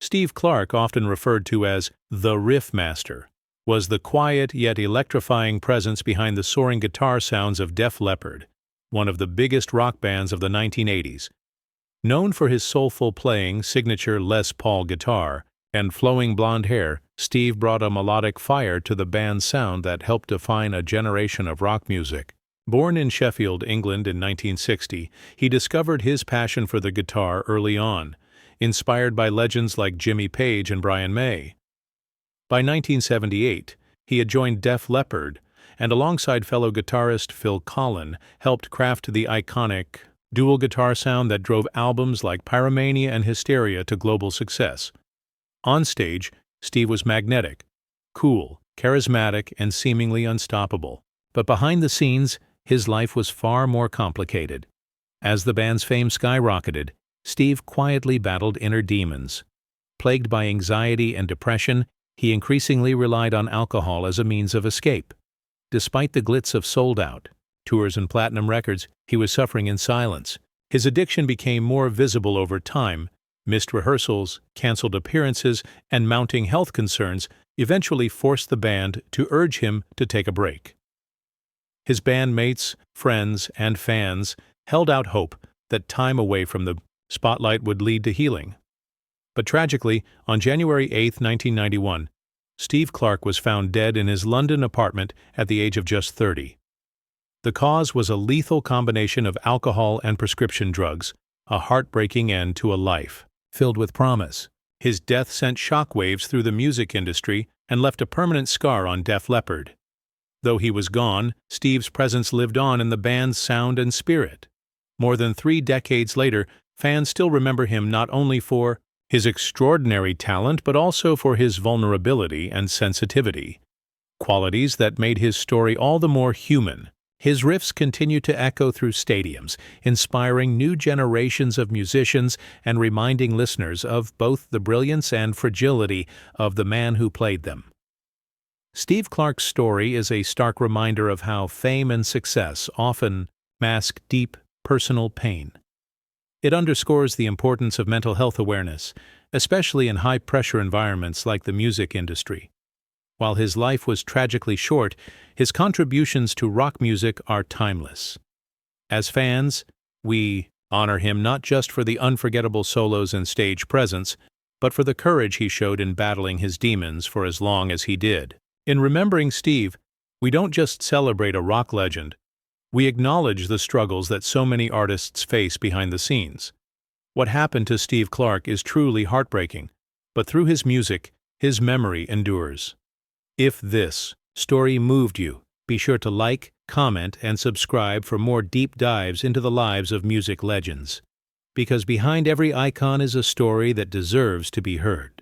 Steve Clark, often referred to as the riff master, was the quiet yet electrifying presence behind the soaring guitar sounds of Def Leppard, one of the biggest rock bands of the 1980s. Known for his soulful playing, signature Les Paul guitar, and flowing blonde hair, Steve brought a melodic fire to the band's sound that helped define a generation of rock music. Born in Sheffield, England in 1960, he discovered his passion for the guitar early on, inspired by legends like Jimmy Page and Brian May. By 1978, he had joined Def Leppard, and alongside fellow guitarist Phil Collen, helped craft the iconic dual guitar sound that drove albums like Pyromania and Hysteria to global success. On stage, Steve was magnetic, cool, charismatic, and seemingly unstoppable. But behind the scenes, his life was far more complicated. As the band's fame skyrocketed, Steve quietly battled inner demons. Plagued by anxiety and depression, he increasingly relied on alcohol as a means of escape. Despite the glitz of sold-out tours and platinum records, he was suffering in silence. His addiction became more visible over time. Missed rehearsals, canceled appearances, and mounting health concerns eventually forced the band to urge him to take a break. His bandmates, friends, and fans held out hope that time away from the spotlight would lead to healing. But tragically, on January 8, 1991, Steve Clark was found dead in his London apartment at the age of just 30. The cause was a lethal combination of alcohol and prescription drugs, a heartbreaking end to a life filled with promise. His death sent shockwaves through the music industry and left a permanent scar on Def Leppard. Though he was gone, Steve's presence lived on in the band's sound and spirit. More than 3 decades later, fans still remember him not only for his extraordinary talent but also for his vulnerability and sensitivity, qualities that made his story all the more human. His riffs continue to echo through stadiums, inspiring new generations of musicians and reminding listeners of both the brilliance and fragility of the man who played them. Steve Clark's story is a stark reminder of how fame and success often mask deep, personal pain. It underscores the importance of mental health awareness, especially in high-pressure environments like the music industry. While his life was tragically short, his contributions to rock music are timeless. As fans, we honor him not just for the unforgettable solos and stage presence, but for the courage he showed in battling his demons for as long as he did. In remembering Steve, we don't just celebrate a rock legend, we acknowledge the struggles that so many artists face behind the scenes. What happened to Steve Clark is truly heartbreaking, but through his music, his memory endures. If this story moved you, be sure to like, comment, and subscribe for more deep dives into the lives of music legends. Because behind every icon is a story that deserves to be heard.